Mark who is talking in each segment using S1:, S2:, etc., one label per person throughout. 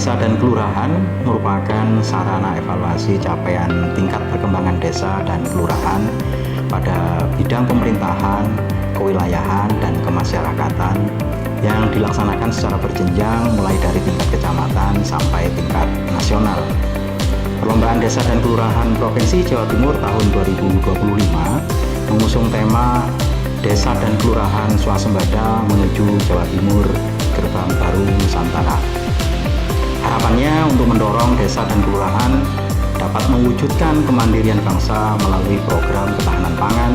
S1: desa dan kelurahan merupakan sarana evaluasi capaian tingkat perkembangan desa dan kelurahan pada bidang pemerintahan, kewilayahan, dan kemasyarakatan yang dilaksanakan secara berjenjang mulai dari tingkat kecamatan sampai tingkat nasional. Perlombaan Desa dan Kelurahan Provinsi Jawa Timur tahun 2025 mengusung tema Desa dan Kelurahan Swasembada menuju Jawa Timur, Gerbang Baru Nusantara. Harapannya untuk mendorong desa dan kelurahan dapat mewujudkan kemandirian bangsa melalui program ketahanan pangan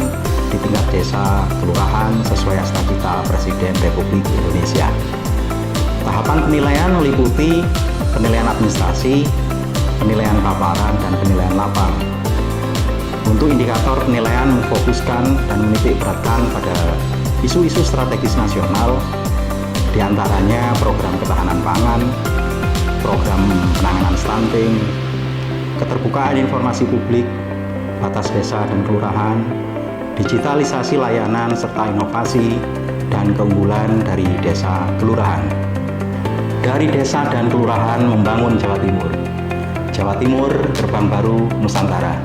S1: di tingkat desa, kelurahan sesuai cita-cita Presiden Republik Indonesia. Tahapan penilaian meliputi penilaian administrasi, penilaian paparan, dan penilaian lapang. Untuk indikator penilaian memfokuskan dan menitik beratkan pada isu-isu strategis nasional, diantaranya program ketahanan pangan, program penanganan stunting, keterbukaan informasi publik, batas desa dan kelurahan, digitalisasi layanan serta inovasi, dan keunggulan dari desa kelurahan. Dari desa dan kelurahan membangun Jawa Timur. Jawa Timur, Gerbang Baru Nusantara.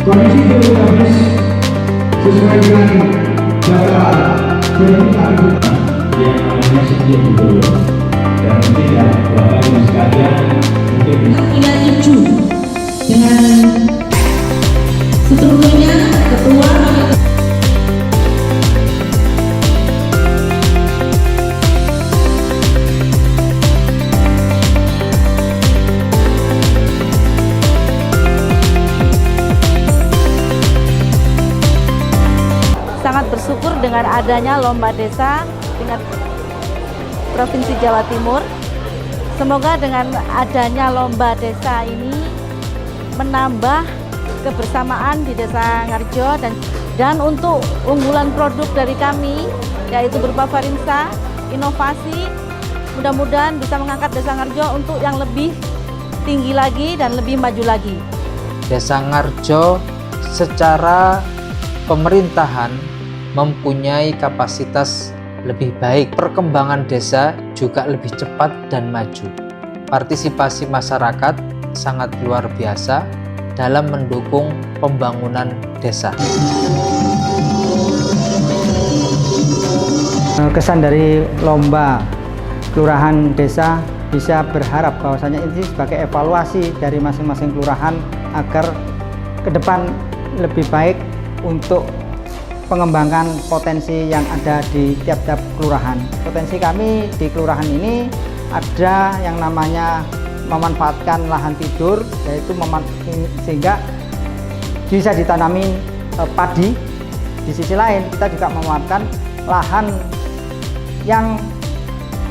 S2: Kondisi geografis sesuai dengan data verifikasi yang namanya setiap dulu dan tidak Bapak Ibu sekalian mungkin
S3: tidak setuju dengan strukturnya ketua.
S4: Sangat bersyukur dengan adanya lomba desa tingkat Provinsi Jawa Timur. Semoga dengan adanya lomba desa ini menambah kebersamaan di Desa Ngarjo dan untuk unggulan produk dari kami yaitu berupa Farinsa, inovasi, mudah-mudahan bisa mengangkat Desa Ngarjo untuk yang lebih tinggi lagi dan lebih maju lagi.
S5: Desa Ngarjo secara pemerintahan mempunyai kapasitas lebih baik, perkembangan desa juga lebih cepat dan maju. Partisipasi masyarakat sangat luar biasa dalam mendukung pembangunan desa.
S6: Kesan dari lomba kelurahan desa bisa berharap bahwasanya ini sebagai evaluasi dari masing-masing kelurahan agar ke depan lebih baik untuk pengembangan potensi yang ada di tiap-tiap kelurahan. Potensi kami di kelurahan ini ada yang namanya memanfaatkan lahan tidur, yaitu sehingga bisa ditanami padi. Di sisi lain kita juga memanfaatkan lahan yang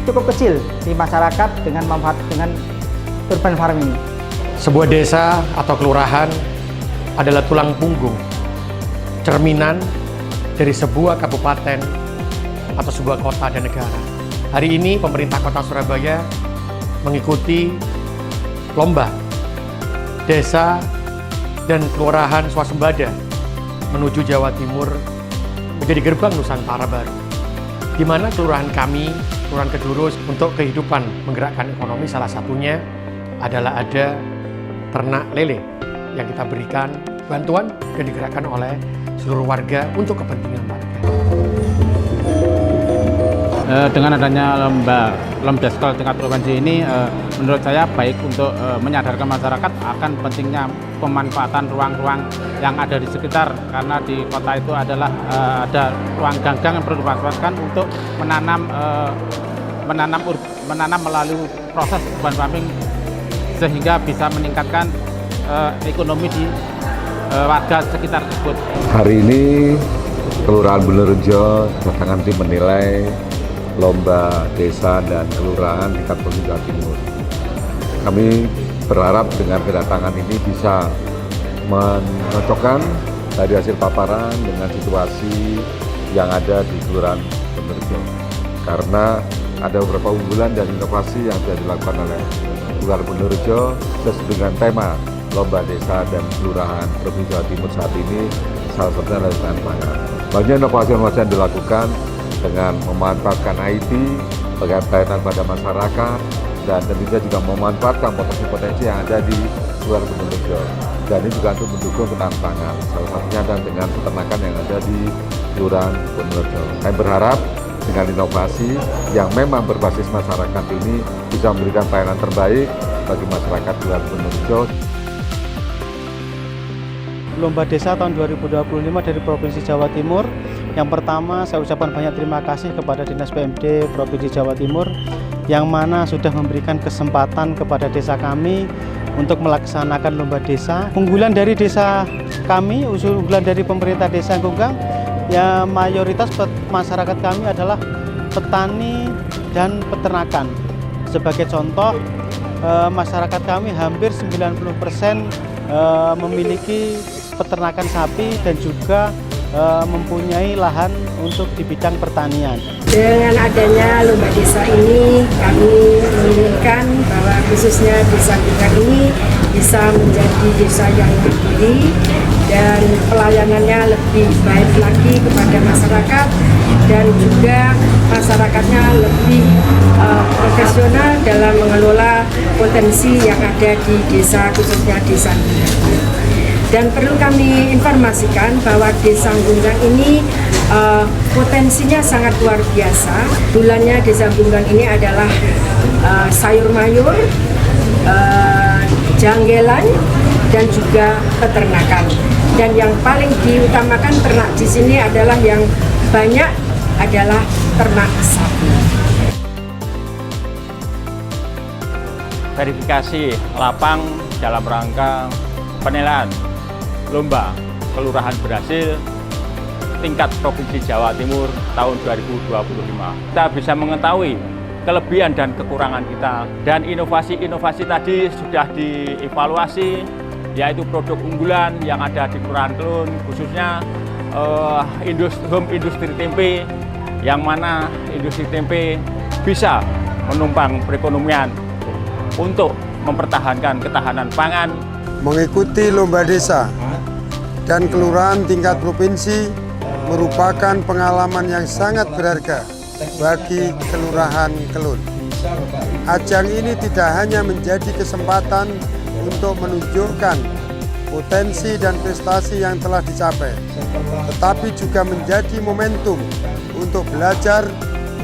S6: cukup kecil di masyarakat dengan manfaat dengan urban farming.
S7: Sebuah desa atau kelurahan adalah tulang punggung, cerminan dari sebuah kabupaten atau sebuah kota dan negara. Hari ini pemerintah Kota Surabaya mengikuti lomba desa dan kelurahan swasembada menuju Jawa Timur menjadi gerbang Nusantara baru, di mana kelurahan kami, Kelurahan Kedurus, untuk kehidupan menggerakkan ekonomi salah satunya adalah ada ternak lele yang kita berikan bantuan yang digerakkan oleh seluruh warga untuk kepentingan warga.
S8: Dengan adanya lomba desa tingkat provinsi ini, menurut saya baik untuk menyadarkan masyarakat akan pentingnya pemanfaatan ruang-ruang yang ada di sekitar, karena di kota itu adalah ada ruang ganggang yang perlu dimanfaatkan untuk menanam melalui proses urban farming sehingga bisa meningkatkan ekonomi di warga sekitar tersebut.
S9: Hari ini Kelurahan Benerjo Cadangan Tim menilai lomba desa dan kelurahan tingkat provinsi Jawa Timur. Kami berharap dengan kedatangan ini bisa menocokkan dari hasil paparan dengan situasi yang ada di Kelurahan Benerjo. Karena ada beberapa unggulan dan inovasi yang sudah dilakukan oleh Kelurahan Benerjo sesuai dengan tema lomba desa dan kelurahan Provinsi Jawa Timur saat ini, salah satunya adalah dengan pangan. Banyak inovasi-inovasi yang dilakukan dengan memanfaatkan IT sebagai pelayanan pada masyarakat, dan tentunya juga memanfaatkan potensi-potensi yang ada di Kelurahan Benerjo. Dan ini juga untuk mendukung ketahanan pangan, salah satunya adalah dengan peternakan yang ada di Kelurahan Benerjo. Kami berharap dengan inovasi yang memang berbasis masyarakat ini bisa memberikan pelayanan terbaik bagi masyarakat Kelurahan Benerjo.
S6: Lomba Desa tahun 2025 dari Provinsi Jawa Timur. Yang pertama, saya ucapkan banyak terima kasih kepada Dinas PMD Provinsi Jawa Timur yang mana sudah memberikan kesempatan kepada desa kami untuk melaksanakan lomba desa. Unggulan dari desa kami, unggulan dari pemerintah Desa Gunggang, ya mayoritas masyarakat kami adalah petani dan peternakan. Sebagai contoh, masyarakat kami hampir 90% memiliki peternakan sapi dan juga mempunyai lahan untuk di bidang pertanian.
S10: Dengan adanya lomba desa ini, kami menginginkan bahwa khususnya Desa Gunggang ini bisa menjadi desa yang mandiri dan pelayanannya lebih baik lagi kepada masyarakat, dan juga masyarakatnya lebih profesional dalam mengelola potensi yang ada di desa, khususnya Desa Gunggang. Dan perlu kami informasikan bahwa Desa Gunggang ini potensinya sangat luar biasa. Bulannya Desa Gunggang ini adalah sayur mayur, janggelan, dan juga peternakan. Dan yang paling diutamakan ternak di sini adalah yang banyak adalah ternak sapi.
S11: Verifikasi lapang dalam rangka penilaian lomba kelurahan berhasil tingkat Provinsi Jawa Timur tahun 2025. Kita bisa mengetahui kelebihan dan kekurangan kita, dan inovasi-inovasi tadi sudah dievaluasi, yaitu produk unggulan yang ada di Kelurahan Kelun, khususnya home industri tempe, yang mana industri tempe bisa menumpang perekonomian untuk mempertahankan ketahanan pangan.
S12: Mengikuti lomba desa dan kelurahan tingkat provinsi merupakan pengalaman yang sangat berharga bagi Kelurahan Kelun. Ajang ini tidak hanya menjadi kesempatan untuk menunjukkan potensi dan prestasi yang telah dicapai, tetapi juga menjadi momentum untuk belajar,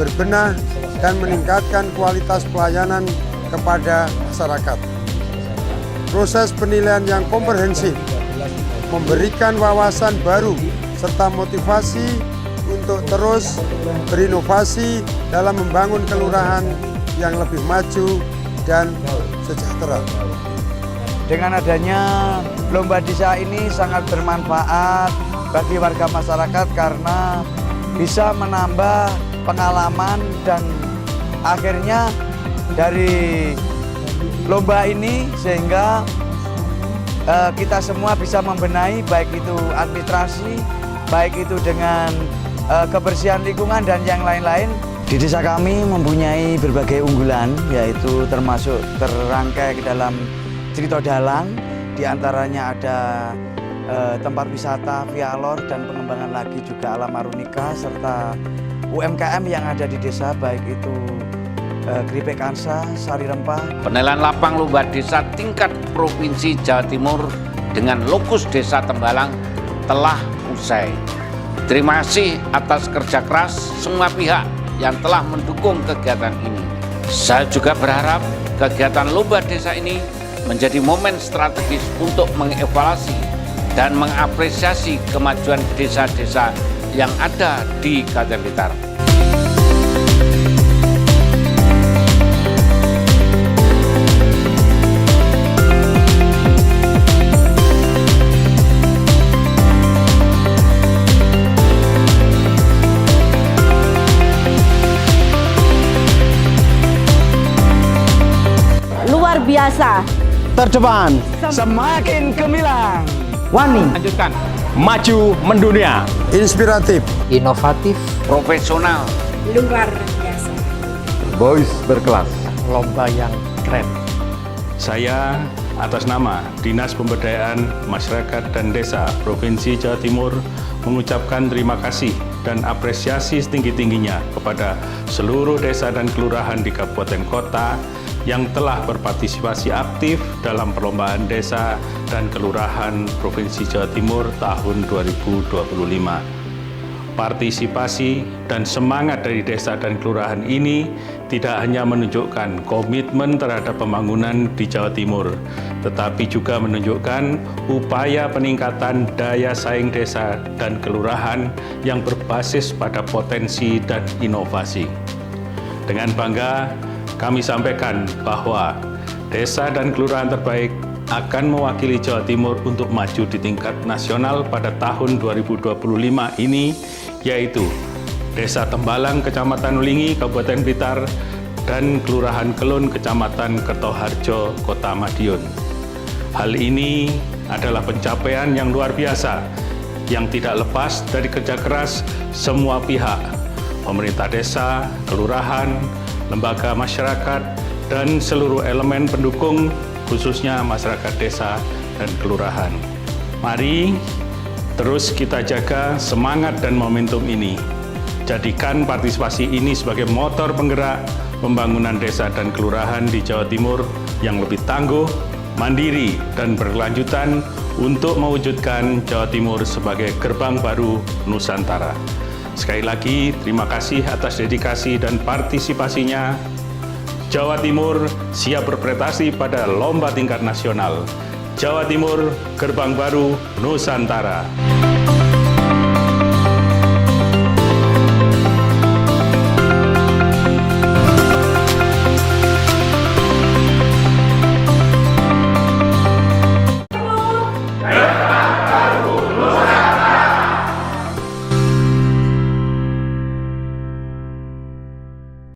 S12: berbenah, dan meningkatkan kualitas pelayanan kepada masyarakat. Proses penilaian yang komprehensif memberikan wawasan baru serta motivasi untuk terus berinovasi dalam membangun kelurahan yang lebih maju dan sejahtera.
S13: Dengan adanya lomba desa ini sangat bermanfaat bagi warga masyarakat karena bisa menambah pengalaman, dan akhirnya dari lomba ini sehingga kita semua bisa membenahi baik itu administrasi, baik itu dengan kebersihan lingkungan dan yang lain-lain. Di desa kami mempunyai berbagai unggulan, yaitu termasuk terangkai ke dalam Cerita Dalang, diantaranya ada tempat wisata Vialor dan pengembangan lagi juga Alam Arunika, serta UMKM yang ada di desa, baik itu keripik kansa, sari rempah.
S14: Penilaian lapang lomba desa tingkat Provinsi Jawa Timur dengan lokus Desa Tembalang telah usai. Terima kasih atas kerja keras semua pihak yang telah mendukung kegiatan ini. Saya juga berharap kegiatan lomba desa ini menjadi momen strategis untuk mengevaluasi dan mengapresiasi kemajuan desa-desa yang ada di Kabupaten Blitar.
S4: Luar biasa.
S13: Terdepan, semakin gemilang.
S6: Wani,
S8: Lanjutkan.
S11: Maju mendunia.
S12: Inspiratif.
S5: Inovatif,
S14: Profesional,
S10: Luar biasa.
S9: Voice berkelas.
S7: Lomba yang keren.
S15: Saya atas nama Dinas Pemberdayaan Masyarakat dan Desa Provinsi Jawa Timur mengucapkan terima kasih dan apresiasi setinggi-tingginya kepada seluruh desa dan kelurahan di kabupaten kota yang telah berpartisipasi aktif dalam perlombaan desa dan kelurahan Provinsi Jawa Timur tahun 2025. Partisipasi dan semangat dari desa dan kelurahan ini tidak hanya menunjukkan komitmen terhadap pembangunan di Jawa Timur, tetapi juga menunjukkan upaya peningkatan daya saing desa dan kelurahan yang berbasis pada potensi dan inovasi. Dengan bangga, kami sampaikan bahwa desa dan kelurahan terbaik akan mewakili Jawa Timur untuk maju di tingkat nasional pada tahun 2025 ini, yaitu Desa Tembalang, Kecamatan Ulingi, Kabupaten Blitar, dan Kelurahan Kelun, Kecamatan Kertoharjo, Kota Madiun. Hal ini adalah pencapaian yang luar biasa, yang tidak lepas dari kerja keras semua pihak, pemerintah desa, kelurahan, lembaga masyarakat, dan seluruh elemen pendukung, khususnya masyarakat desa dan kelurahan. Mari terus kita jaga semangat dan momentum ini. Jadikan partisipasi ini sebagai motor penggerak pembangunan desa dan kelurahan di Jawa Timur yang lebih tangguh, mandiri, dan berkelanjutan untuk mewujudkan Jawa Timur sebagai gerbang baru Nusantara. Sekali lagi, terima kasih atas dedikasi dan partisipasinya. Jawa Timur siap berprestasi pada lomba tingkat nasional. Jawa Timur, gerbang baru Nusantara.